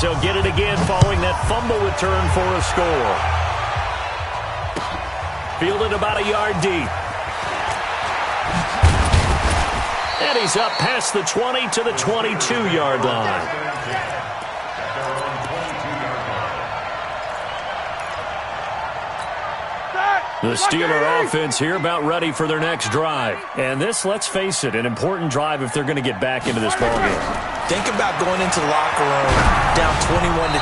as they'll get it again following that fumble return for a score. Fielded about a yard deep. And he's up past the 20 to the 22-yard line. The Steeler offense here about ready for their next drive. And this, let's face it, an important drive if they're going to get back into this ballgame. Think about going into the locker room down 21-10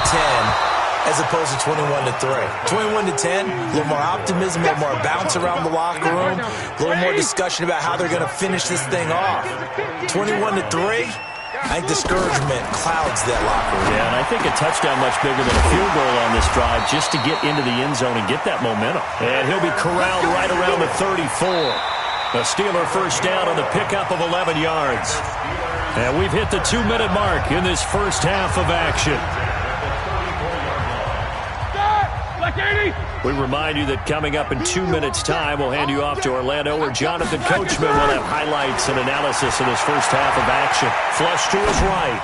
as opposed to 21-3. 21-10, a little more optimism, a little more bounce around the locker room, a little more discussion about how they're going to finish this thing off. 21-3, I think discouragement clouds that locker room. Yeah, and I think a touchdown much bigger than a field goal on this drive just to get into the end zone and get that momentum. And he'll be corralled right around the 34. A Steeler first down on the pickup of 11 yards. And we've hit the 2-minute mark in this first half of action. We remind you that coming up in 2 minutes' time, we'll hand you off to Orlando, where Jonathan Coachman will have highlights and analysis of this first half of action. Flush to his right.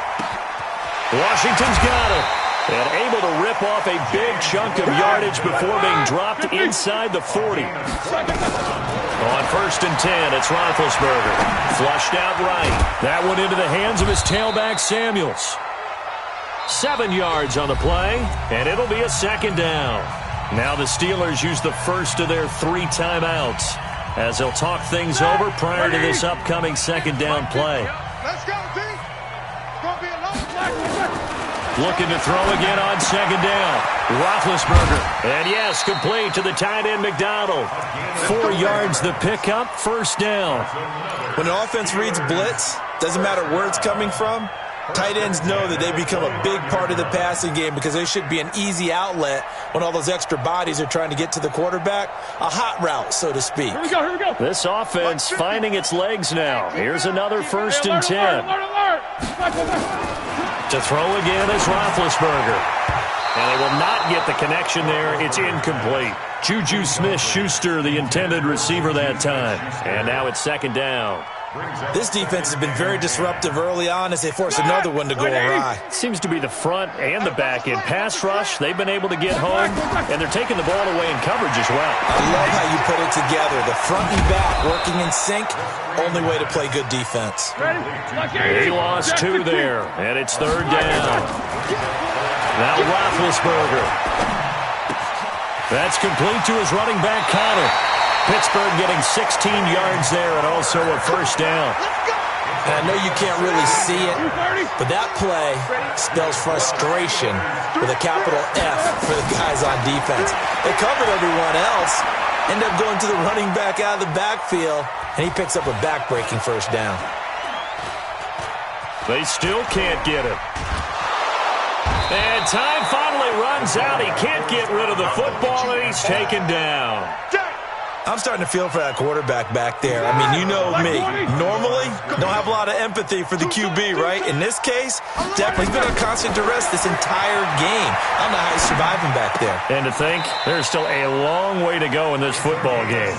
Washington's got it. And able to rip off a big chunk of yardage before being dropped inside the 40. On 1st and 10, it's Roethlisberger. Flushed out right. That one into the hands of his tailback, Samuels. 7 yards on the play, and it'll be a second down. Now the Steelers use the first of their 3 timeouts as they'll talk things over prior to this upcoming second down play. Let's go, team. It's going to be a long play. Looking to throw again on second down. Roethlisberger. And yes, complete to the tight end, McDonald. 4 yards the pickup, first down. When an offense reads blitz, doesn't matter where it's coming from, tight ends know that they become a big part of the passing game because they should be an easy outlet when all those extra bodies are trying to get to the quarterback. A hot route, so to speak. Here we go, here we go. This offense finding its legs now. Here's another 1st and 10. To throw again is Roethlisberger. And they will not get the connection there. It's incomplete. Juju Smith-Schuster, the intended receiver that time. And now it's second down. This defense has been very disruptive early on as they force another one to go awry. Seems to be the front and the back end. Pass rush, they've been able to get home, and they're taking the ball away in coverage as well. I love how you put it together. The front and back working in sync, only way to play good defense. He lost 2 there, and it's third down. Now Roethlisberger. That's complete to his running back, Connor. Pittsburgh getting 16 yards there and also a first down. And I know you can't really see it, but that play spells frustration with a capital F for the guys on defense. They covered everyone else, end up going to the running back out of the backfield, and he picks up a back-breaking first down. They still can't get it. And time finally runs out. He can't get rid of the football, and he's taken down. I'm starting to feel for that quarterback back there. I mean, you know me. Normally, don't have a lot of empathy for the QB, right? In this case, definitely been on constant duress this entire game. I don't know how he's surviving back there. And to think, there's still a long way to go in this football game.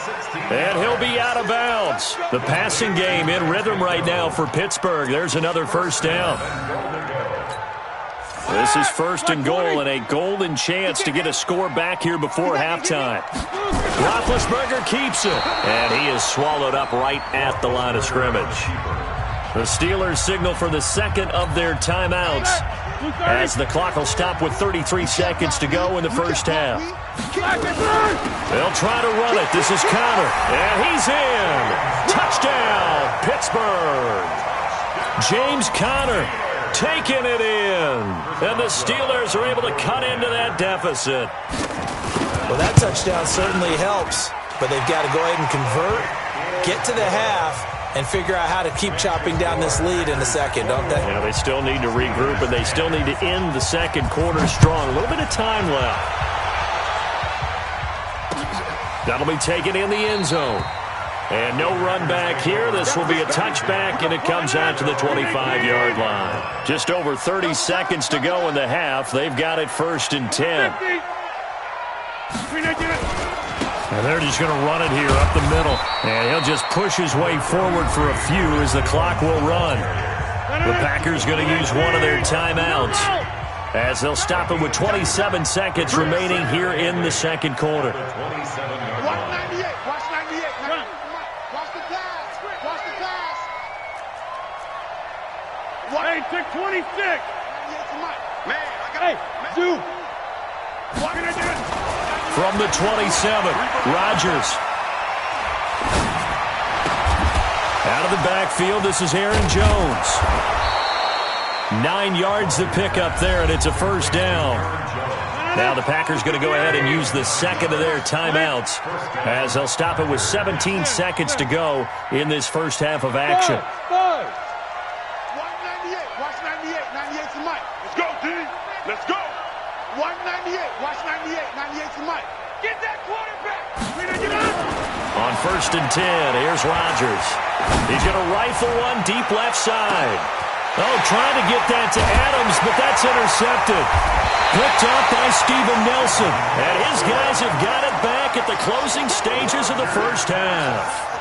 And he'll be out of bounds. The passing game in rhythm right now for Pittsburgh. There's another first down. This is 1st and goal and a golden chance to get a score back here before halftime. Roethlisberger keeps it, and he is swallowed up right at the line of scrimmage. The Steelers signal for the second of their timeouts as the clock will stop with 33 seconds to go in the first half. They'll try to run it. This is Connor, and he's in. Touchdown, Pittsburgh. James Conner taking it in, and the Steelers are able to cut into that deficit. Well, that touchdown certainly helps, but they've got to go ahead and convert, get to the half, and figure out how to keep chopping down this lead in the second, don't they? Yeah, they still need to regroup, and they still need to end the second quarter strong. A little bit of time left. That'll be taken in the end zone. And no run back here. This will be a touchback, and it comes out to the 25-yard line. Just over 30 seconds to go in the half. They've got it 1st and 10. And they're just going to run it here up the middle. And he'll just push his way forward for a few as the clock will run. The Packers going to use one of their timeouts. as they'll stop it with 27 seconds remaining here in the second quarter. Watch 98. Watch 98. Watch the pass. Watch the pass. Hey, take 26. 98 to Mike. Man, I got Hey, dude. What can I do? From the 27, Rodgers. Out of the backfield, this is Aaron Jones. 9 yards to pick up there, and it's a first down. Now the Packers going to go ahead and use the second of their timeouts as they'll stop it with 17 seconds to go in this first half of action. Watch 98. Watch 98. 98 to Mike. Let's go, D. Let's go. Watch 98. Watch 98. 98 to Mike. Get that quarterback. On first and 10, here's Rodgers. He's going to rifle one deep left side. Oh, trying to get that to Adams, but that's intercepted. Picked up by Steven Nelson. And his guys have got it back at the closing stages of the first half.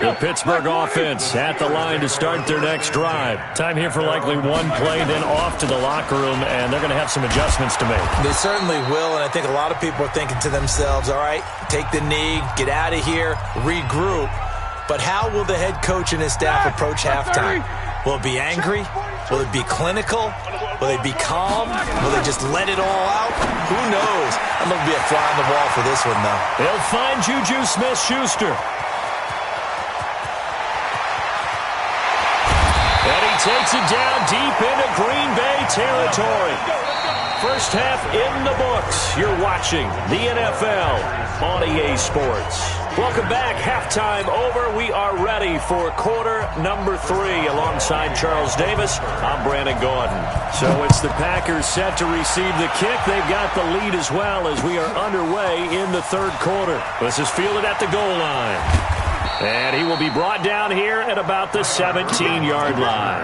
The Pittsburgh offense at the line to start their next drive. Time here for likely one play, then off to the locker room, and they're going to have some adjustments to make. They certainly will, and I think a lot of people are thinking to themselves, all right, take the knee, get out of here, regroup. But how will the head coach and his staff approach halftime? Will it be angry? Will it be clinical? Will they be calm? Will they just let it all out? Who knows? I'm going to be a fly on the wall for this one, though. They'll find Juju Smith-Schuster. And he takes it down deep into Green Bay territory. First half in the books. You're watching the NFL on EA Sports. Welcome back. Halftime over. We are ready for quarter number 3. Alongside Charles Davis, I'm Brandon Gordon. So it's the Packers set to receive the kick. They've got the lead as well as we are underway in the third quarter. This is fielded at the goal line. And he will be brought down here at about the 17-yard line.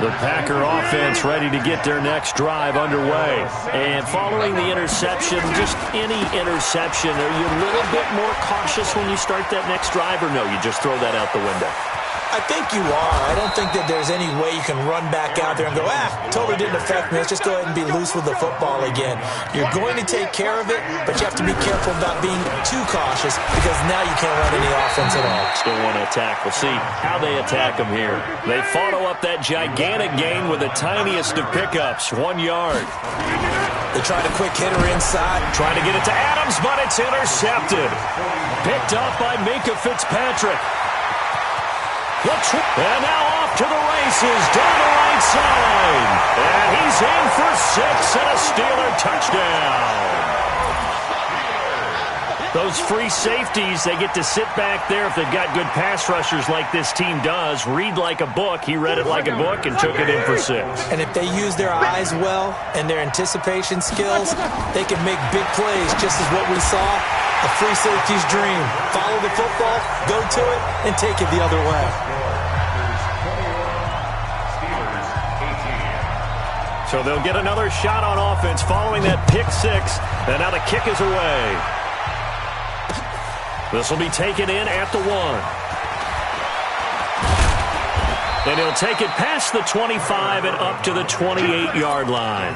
The Packer offense ready to get their next drive underway. And following the interception, just any interception, are you a little bit more cautious when you start that next drive, or no, you just throw that out the window? I think you are. I don't think that there's any way you can run back out there and go, totally didn't affect me. Let's just go ahead and be loose with the football again. You're going to take care of it, but you have to be careful about being too cautious because now you can't run any offense at all. Still want to attack. We'll see how they attack them here. They follow up that gigantic gain with the tiniest of pickups, 1 yard. They tried a quick hitter inside. Trying to get it to Adams, but it's intercepted. Picked up by Minkah Fitzpatrick. And now off to the races, down the right side. And he's in for 6 and a Steeler touchdown. Those free safeties, they get to sit back there if they've got good pass rushers like this team does. Read like a book. He read it like a book and took it in for 6. And if they use their eyes well and their anticipation skills, they can make big plays, just as what we saw. A free safety's dream. Follow the football, go to it, and take it the other way. So they'll get another shot on offense following that pick 6. And now the kick is away. This will be taken in at the 1. And he'll take it past the 25 and up to the 28-yard line.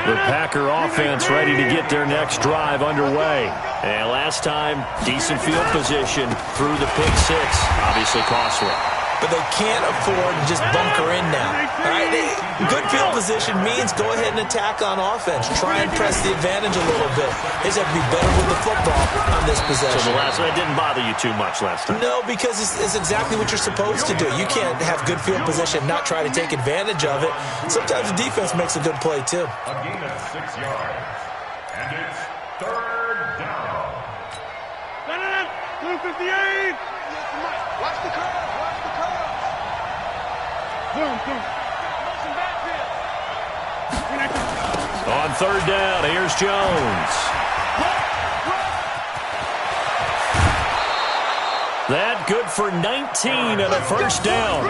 The Packer offense ready to get their next drive underway. And last time, decent field position through the pick 6. Obviously costly. But they can't afford to just bunker in now. All right? Good field position means go ahead and attack on offense. Try and press the advantage a little bit. They just have to be better with the football on this possession. So the last one didn't bother you too much last time? No, because it's exactly what you're supposed to do. You can't have good field position, not try to take advantage of it. Sometimes the defense makes a good play, too. A gain of 6 yards. And it's third down. 258. Watch the curve. Watch the curve. On third down, here's Jones. That good for 19 and a first down.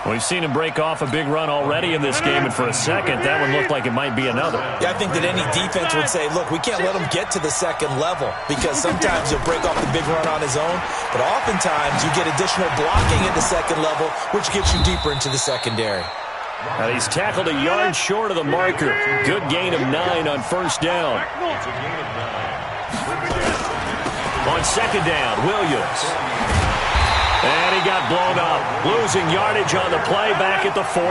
We've seen him break off a big run already in this game, and for a second, that one looked like it might be another. Yeah, I think that any defense would say, look, we can't let him get to the second level because sometimes he'll break off the big run on his own, but oftentimes you get additional blocking at the second level, which gets you deeper into the secondary. And he's tackled a yard short of the marker. Good gain of 9 on first down. On second down, Williams. And he got blown up. Losing yardage on the play back at the 44.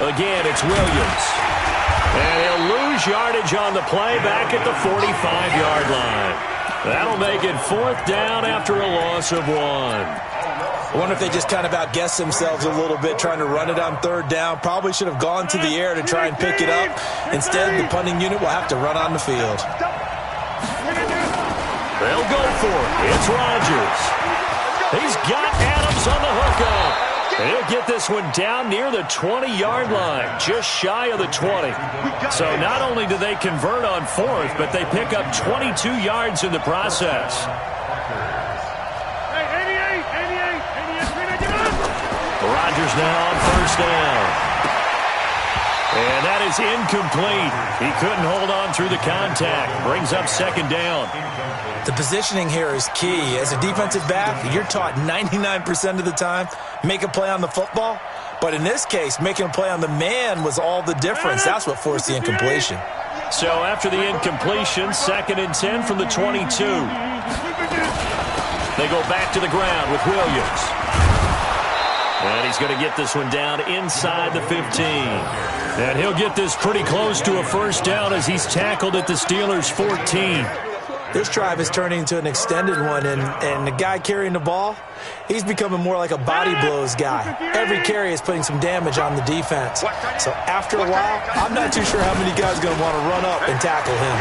Again, it's Williams. And he'll lose yardage on the play back at the 45-yard line. That'll make it 4th down after a loss of 1. I wonder if they just kind of outguessed themselves a little bit trying to run it on 3rd down. Probably should have gone to the air to try and pick it up. Instead, the punting unit will have to run on the field. They'll go for it. It's Rodgers. He's got Adams on the hookup. He'll get this one down near the 20-yard line, just shy of the 20. So not only do they convert on 4th, but they pick up 22 yards in the process. Rodgers now on first down. And that is incomplete. He couldn't hold on through the contact. Brings up second down. The positioning here is key. As a defensive back, you're taught 99% of the time, make a play on the football. But in this case, making a play on the man was all the difference. That's what forced the incompletion. So after the incompletion, 2nd and 10 from the 22. They go back to the ground with Williams. And he's going to get this one down inside the 15. And he'll get this pretty close to a first down as he's tackled at the Steelers' 14. This drive is turning into an extended one, and the guy carrying the ball, he's becoming more like a body blows guy. Every carry is putting some damage on the defense. So after a while, I'm not too sure how many guys are going to want to run up and tackle him.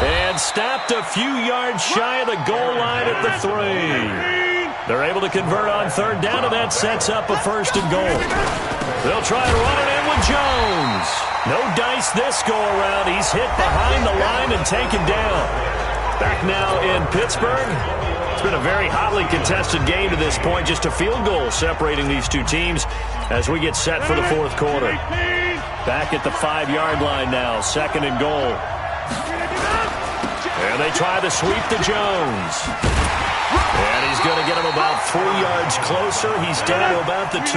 And stopped a few yards shy of the goal line at the 3. They're able to convert on 3rd down, and that sets up a 1st and goal. They'll try to run it in with Jones. No dice this go-around. He's hit behind the line and taken down. Back now in Pittsburgh. It's been a very hotly contested game to this point. Just a field goal separating these two teams as we get set for the 4th quarter. Back at the 5-yard line now. 2nd and goal. And they try to sweep to Jones. And he's going to get him about 3 yards closer. He's down to about the 2.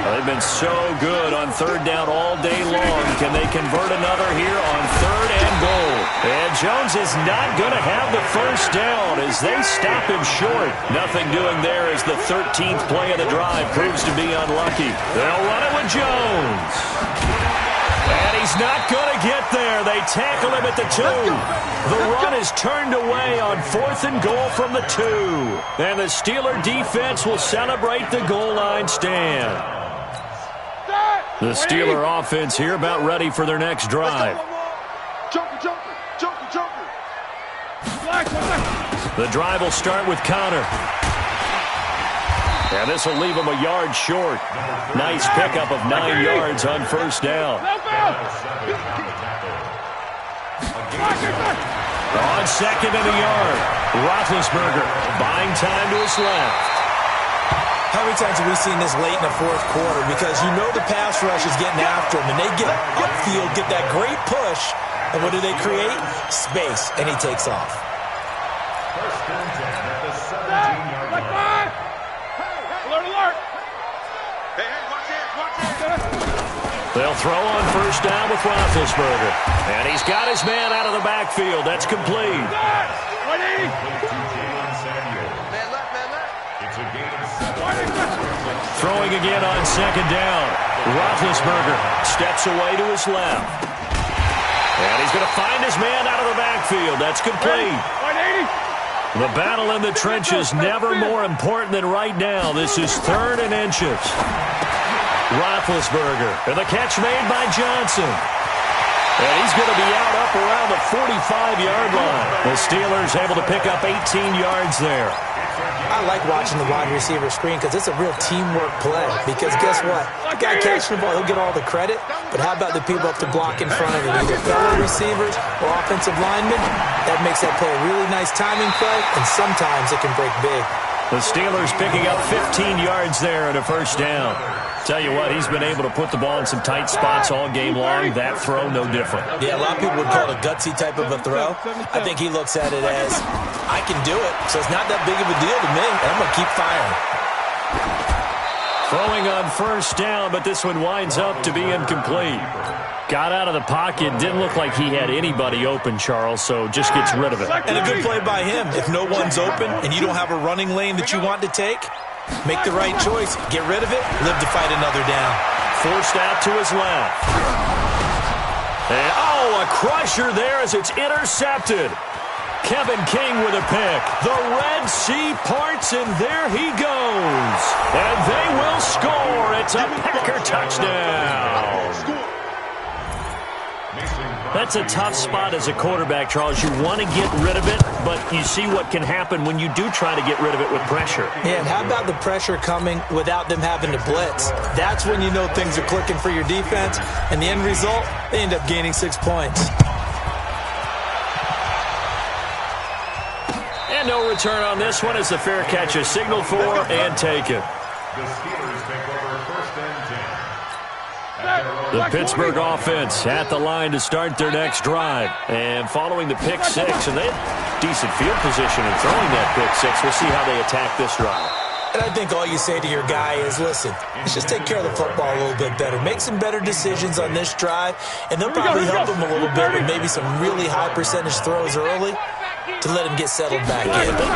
They've been so good on 3rd down all day long. Can they convert another here on 3rd and goal? And Jones is not going to have the first down as they stop him short. Nothing doing there as the 13th play of the drive proves to be unlucky. They'll run it with Jones. And he's not going to get there. They tackle him at the 2. The run is turned away on 4th and goal from the 2. And the Steeler defense will celebrate the goal line stand. The Steeler offense here about ready for their next drive. The drive will start with Connor. And this will leave him a yard short. Nice pickup of 9 yards on first down. On 2nd and a yard, Roethlisberger buying time to his left. How many times have we seen this late in the 4th quarter? Because you know the pass rush is getting after him, and they get upfield, get that great push, and what do they create? Space, and he takes off. First and 10 at the 17-yard line. Alert! Hey, watch it! They'll throw on first down with Roethlisberger. And he's got his man out of the backfield. That's complete. Throwing again on 2nd down. Roethlisberger steps away to his left. And he's going to find his man out of the backfield. That's complete. The battle in the trenches never more important than right now. This is 3rd and inches. Roethlisberger. And the catch made by Johnson. And he's going to be out up around the 45-yard line. The Steelers able to pick up 18 yards there. I like watching the wide receiver screen because it's a real teamwork play. Because guess what? The guy catching the ball, he'll get all the credit. But how about the people up to block in front of him? Either fellow receivers or offensive linemen. That makes that play a really nice timing play, and sometimes it can break big. The Steelers picking up 15 yards there and a first down. Tell you what, he's been able to put the ball in some tight spots all game long. That throw, no different. Yeah, a lot of people would call it a gutsy type of a throw. I think he looks at it as, I can do it, so it's not that big of a deal to me, and I'm going to keep firing. Throwing on first down, but this one winds up to be incomplete. Got out of the pocket. Didn't look like he had anybody open, Charles, so just gets rid of it. And a good play by him. If no one's open and you don't have a running lane that you want to take, make the right choice. Get rid of it. Live to fight another down. Forced out to his left. And, a crusher there as it's intercepted. Kevin King with a pick. The Red Sea parts, and there he goes. And they will score. It's a Packer touchdown. That's a tough spot as a quarterback, Charles. You want to get rid of it, but you see what can happen when you do try to get rid of it with pressure. Yeah, and how about the pressure coming without them having to blitz? That's when you know things are clicking for your defense, and the end result, they end up gaining 6 points. And no return on this one as the fair catch is signaled for and taken. The Steelers take over first and 10. The Pittsburgh offense at the line to start their next drive. And following the pick six, and they had decent field position in throwing that pick six. We'll see how they attack this drive. And I think all you say to your guy is, listen, let's just take care of the football a little bit better. Make some better decisions on this drive, and they'll probably help him a little bit with maybe some really high percentage throws early to let him get settled back in. They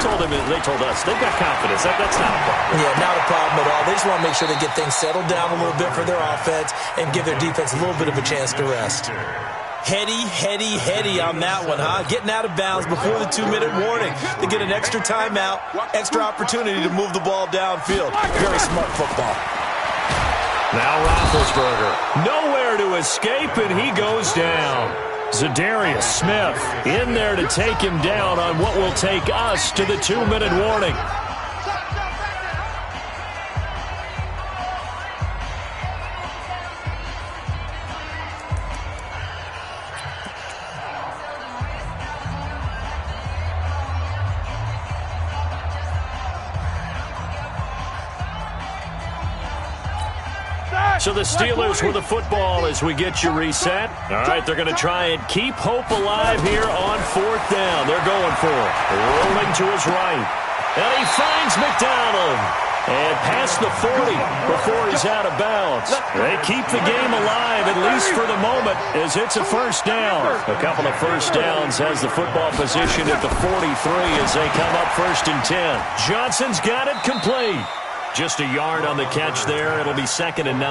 told us they've got confidence. That's not a problem. Yeah, not a problem at all. They just want to make sure they get things settled down a little bit for their offense and give their defense a little bit of a chance to rest. Heady on that one, huh? Getting out of bounds before the 2-minute warning. They get an extra timeout, extra opportunity to move the ball downfield. Very smart football. Now Roethlisberger. Nowhere to escape, and he goes down. Zadarius Smith in there to take him down on what will take us to the 2-minute warning. So the Steelers with the football as we get you reset. All right, they're going to try and keep hope alive here on fourth down. They're going for it. Rolling to his right. And he finds McDonald. And past the 40 before he's out of bounds. They keep the game alive, at least for the moment, as it's a first down. A couple of first downs has the football position at the 43 as they come up first and 10. Johnson's got it complete. Just a yard on the catch there. It'll be 2nd and 9.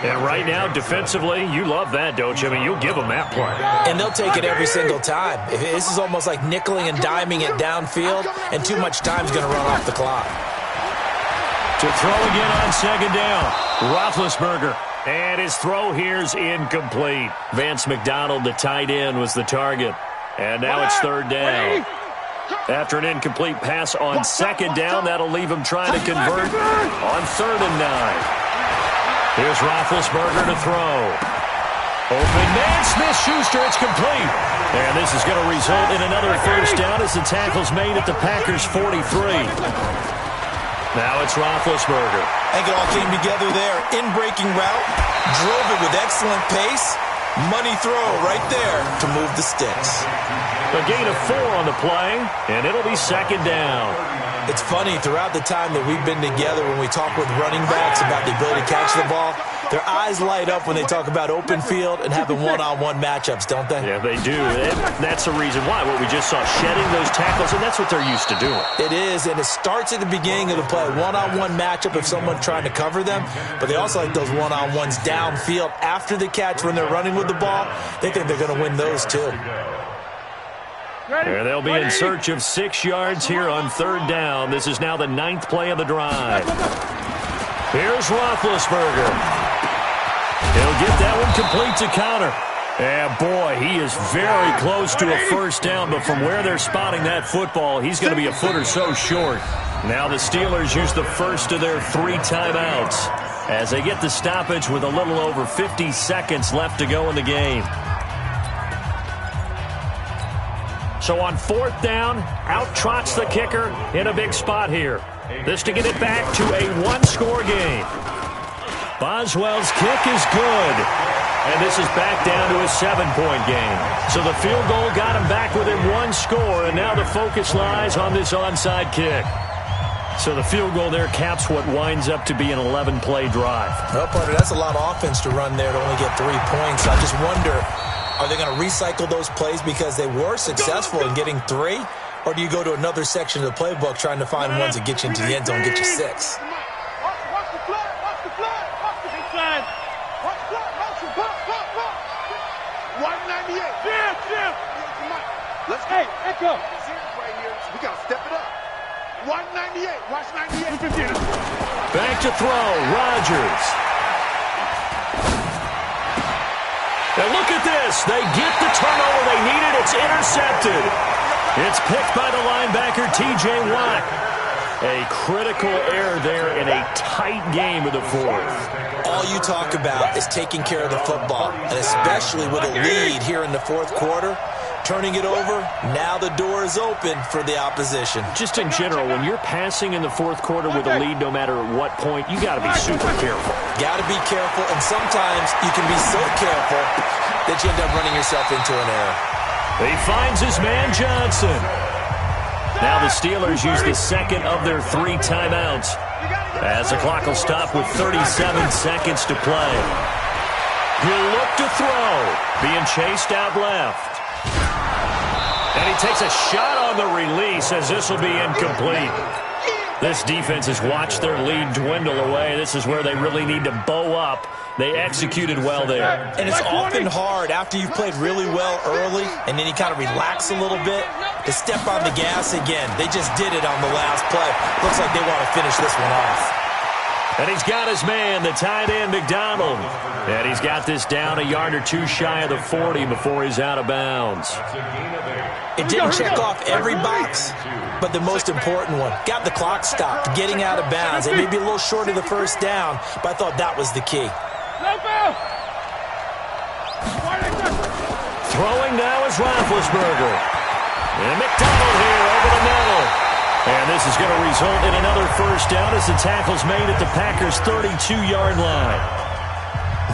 And right now, defensively, you love that, don't you? I mean, you'll give them that play. And they'll take it every single time. This is almost like nickeling and diming it downfield, and too much time's going to run off the clock. To throw again on 2nd down. Roethlisberger. And his throw here's incomplete. Vance McDonald, the tight end, was the target. And now it's 3rd down. After an incomplete pass on 2nd down, that'll leave him trying to convert on 3rd and 9. Here's Roethlisberger to throw. Open man, Smith-Schuster, it's complete. And this is going to result in another first down as the tackle's made at the Packers' 43. Now it's Roethlisberger. I think it all came together there. In-breaking route, drove it with excellent pace. Money throw right there to move the sticks. A gain of 4 on the play, and it'll be 2nd down. It's funny, throughout the time that we've been together, when we talk with running backs about the ability to catch the ball, their eyes light up when they talk about open field and having one-on-one matchups, don't they? Yeah, they do. And that's the reason why. What we just saw, shedding those tackles, and that's what they're used to doing. It is, and it starts at the beginning of the play. One-on-one matchup if someone's trying to cover them, but they also like those one-on-ones downfield after the catch when they're running with the ball. They think they're going to win those too. There they'll be in search of 6 yards here on 3rd down. This is now the 9th play of the drive. Here's Roethlisberger. He'll get that one complete to counter. And boy, he is very close to a first down, but from where they're spotting that football, he's going to be a foot or so short. Now the Steelers use the first of their 3 timeouts as they get the stoppage with a little over 50 seconds left to go in the game. So on 4th down, out trots the kicker in a big spot here. This to get it back to a 1-score game. Boswell's kick is good. And this is back down to a 7-point game. So the field goal got him back within 1 score, and now the focus lies on this onside kick. So the field goal there caps what winds up to be an 11-play drive. Well, partner, that's a lot of offense to run there to only get 3 points. I just wonder, are they going to recycle those plays because they were successful in getting 3? Or do you go to another section of the playbook trying to find ones that get you into the end zone, get you 6? Hey, echo. Right here. We got to step it up. 198. Watch 98. Back to throw. Rodgers. And look at this. They get the turnover they needed. It's intercepted. It's picked by the linebacker, T.J. Watt. A critical error there in a tight game of the 4th. All you talk about is taking care of the football, and especially with a lead here in the 4th quarter. Turning it over, now the door is open for the opposition. Just in general, when you're passing in the 4th quarter with a lead, no matter at what point, you got to be super careful. Got to be careful, and sometimes you can be so careful that you end up running yourself into an error. He finds his man Johnson. Now the Steelers use the second of their 3 timeouts as the clock will stop with 37 seconds to play. He'll look to throw, being chased out left. And he takes a shot on the release as this will be incomplete. This defense has watched their lead dwindle away. This is where they really need to bow up. They executed well there. And it's often hard after you've played really well early and then you kind of relax a little bit to step on the gas again. They just did it on the last play. Looks like they want to finish this one off. And he's got his man, the tight end, McDonald. And he's got this down a yard or 2 shy of the 40 before he's out of bounds. It didn't check off every box, but the most important one. Got the clock stopped, getting out of bounds. They may be a little short of the first down, but I thought that was the key. Throwing now is Roethlisberger. And McDonald here over the middle. And this is going to result in another first down as the tackle's made at the Packers' 32-yard line.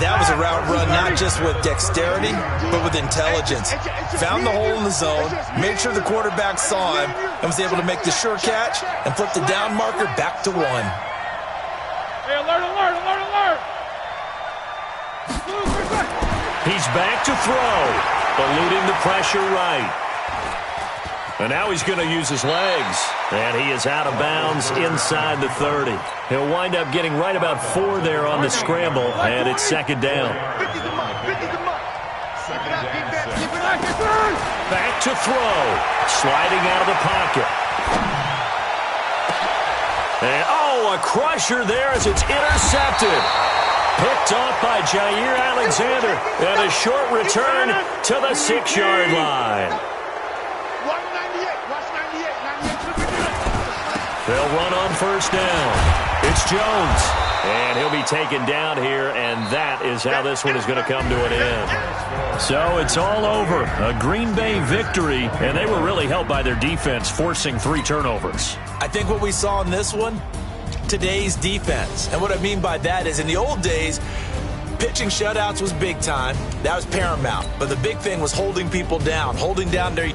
That was a route run not just with dexterity, but with intelligence. Found the hole in the zone, made sure the quarterback saw him, and was able to make the sure catch and flip the down marker back to 1. Hey, alert, alert, alert, alert! He's back to throw, eluding the pressure right. And now he's going to use his legs. And he is out of bounds inside the 30. He'll wind up getting right about 4 there on the scramble, and it's 2nd down. Back to throw. Sliding out of the pocket. And, a crusher there as it's intercepted. Picked off by Jair Alexander. And a short return to the 6-yard line. They'll run on first down. It's Jones. And he'll be taken down here, and that is how this one is going to come to an end. So it's all over. A Green Bay victory, and they were really helped by their defense, forcing 3 turnovers. I think what we saw in this one, today's defense. And what I mean by that is in the old days, pitching shutouts was big time. That was paramount. But the big thing was holding people down, holding down their